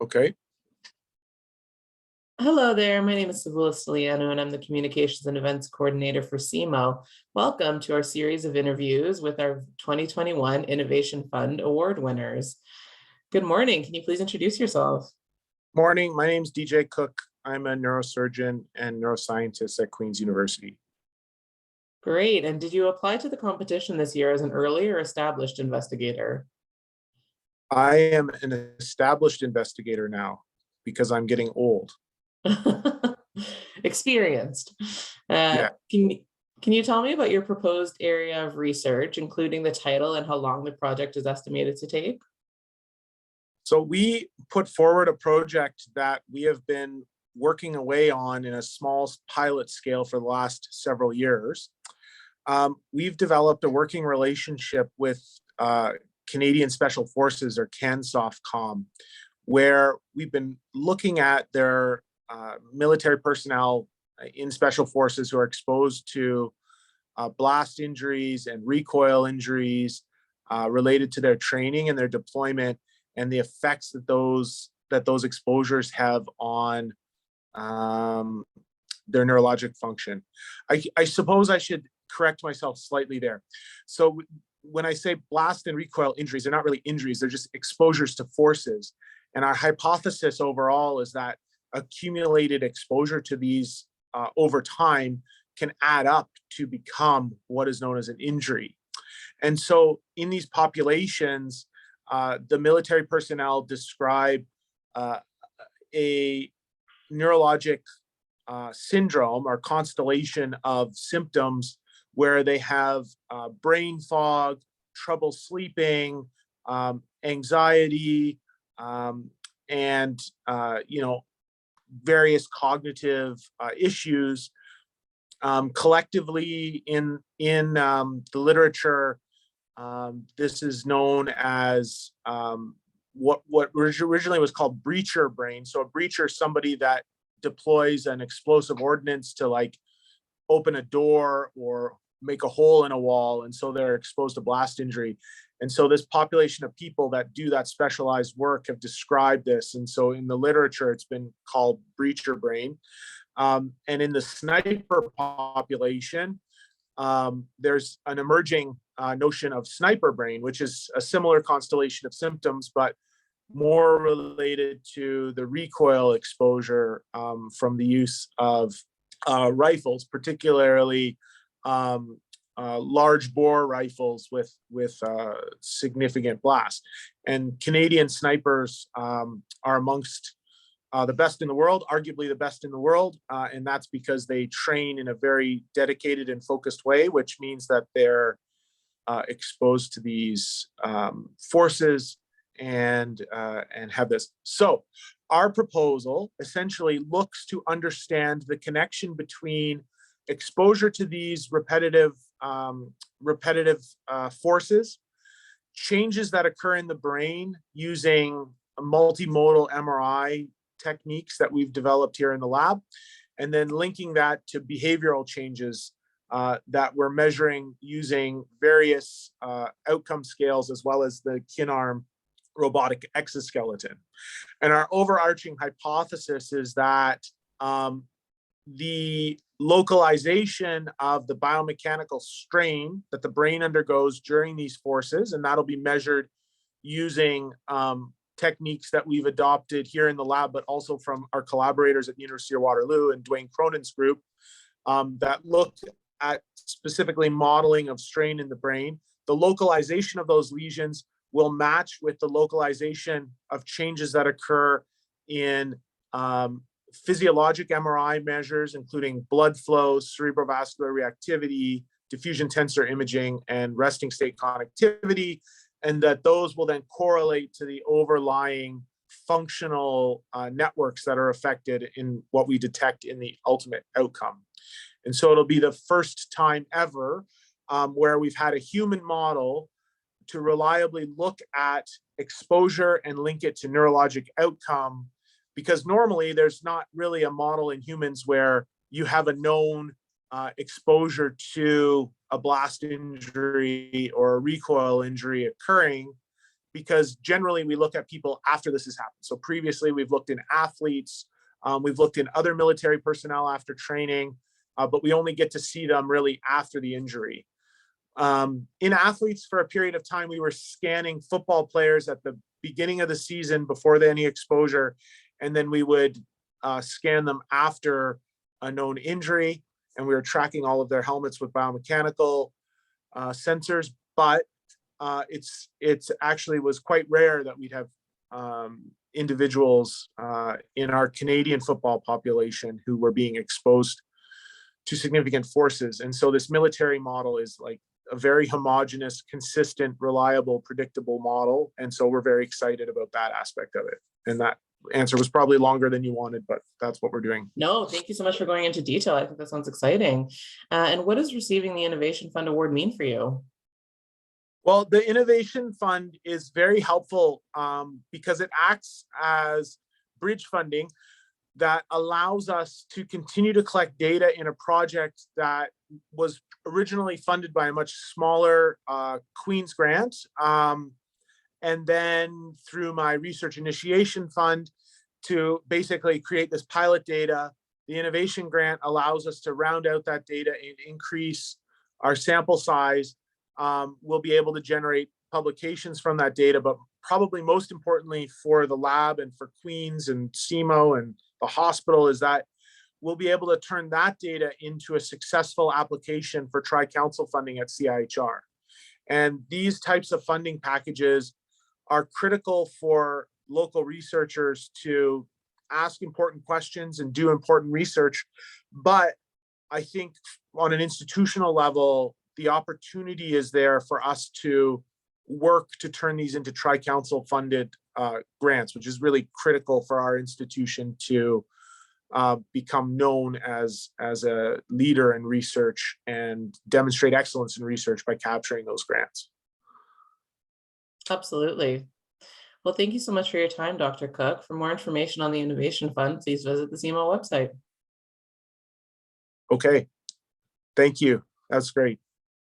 Okay. Hello there, my name is Sibylla Stiliano and I'm the Communications and Events Coordinator for CMO. Welcome to our series of interviews with our 2021 Innovation Fund Award winners. Good morning, can you please introduce yourself? Morning, my name's DJ Cook. I'm a neurosurgeon and neuroscientist at Queen's University. Great, and did you apply to the competition this year as an early or established investigator? I am an established investigator now because I'm getting old. Experienced. Yeah. Can you tell me about your proposed area of research, including the title and how long the project is estimated to take? So we put forward a project that we have been working away on in a small pilot scale for the last several years. We've developed a working relationship with Canadian Special Forces, or CANSOFCOM, where we've been looking at their military personnel in special forces who are exposed to blast injuries and recoil injuries related to their training and their deployment, and the effects that those exposures have on their neurologic function. I suppose I should correct myself slightly there. So when I say blast and recoil injuries, they're not really injuries, they're just exposures to forces. And our hypothesis overall is that accumulated exposure to these over time can add up to become what is known as an injury. And so in these populations, the military personnel describe a neurologic syndrome or constellation of symptoms where they have brain fog, trouble sleeping, anxiety, and various cognitive issues. Collectively in the literature, this is known as what originally was called breacher brain. So a breacher is somebody that deploys an explosive ordnance to like open a door or make a hole in a wall, and so they're exposed to blast injury. And so this population of people that do that specialized work have described this, and so in the literature it's been called breacher brain. And in the sniper population, there's an emerging notion of sniper brain, which is a similar constellation of symptoms, but more related to the recoil exposure from the use of rifles, particularly large bore rifles with significant blast. And Canadian snipers are amongst the best in the world, arguably the best in the world, and that's because they train in a very dedicated and focused way, which means that they're exposed to these forces and have this. So our proposal essentially looks to understand the connection between exposure to these repetitive forces, changes that occur in the brain using multimodal MRI techniques that we've developed here in the lab, and then linking that to behavioral changes that we're measuring using various outcome scales, as well as the KinArm robotic exoskeleton. And our overarching hypothesis is that the localization of the biomechanical strain that the brain undergoes during these forces, and that'll be measured using techniques that we've adopted here in the lab, but also from our collaborators at the University of Waterloo and Dwayne Cronin's group, that looked at specifically modeling of strain in the brain. The localization of those lesions will match with the localization of changes that occur in physiologic MRI measures, including blood flow, cerebrovascular reactivity, diffusion tensor imaging, and resting state connectivity, and that those will then correlate to the overlying functional networks that are affected in what we detect in the ultimate outcome. And so it'll be the first time ever where we've had a human model to reliably look at exposure and link it to neurologic outcome, because normally there's not really a model in humans where you have a known exposure to a blast injury or a recoil injury occurring, because generally we look at people after this has happened. So previously we've looked in athletes, we've looked in other military personnel after training, but we only get to see them really after the injury. In athletes, for a period of time, we were scanning football players at the beginning of the season before any exposure, and then we would scan them after a known injury, and we were tracking all of their helmets with biomechanical sensors. But it's actually was quite rare that we'd have individuals in our Canadian football population who were being exposed to significant forces. And so this military model is like a very homogeneous, consistent, reliable, predictable model. And so we're very excited about that aspect of it. And that answer was probably longer than you wanted, but that's what we're doing. No, thank you so much for going into detail. I think that sounds exciting. And what does receiving the Innovation Fund Award mean for you? Well, the Innovation Fund is very helpful because it acts as bridge funding that allows us to continue to collect data in a project that was originally funded by a much smaller Queen's grant. And then through my research initiation fund to basically create this pilot data, the innovation grant allows us to round out that data and increase our sample size. We'll be able to generate publications from that data, but probably most importantly for the lab and for Queen's and CMO and the hospital is that we'll be able to turn that data into a successful application for Tri-Council funding at CIHR. And these types of funding packages are critical for local researchers to ask important questions and do important research. But I think on an institutional level, the opportunity is there for us to work to turn these into Tri-Council funded grants, which is really critical for our institution to become known as a leader in research and demonstrate excellence in research by capturing those grants. Absolutely. Well, thank you so much for your time, Dr. Cook. For more information on the Innovation Fund, please visit the CMO website. Okay. Thank you. That's great.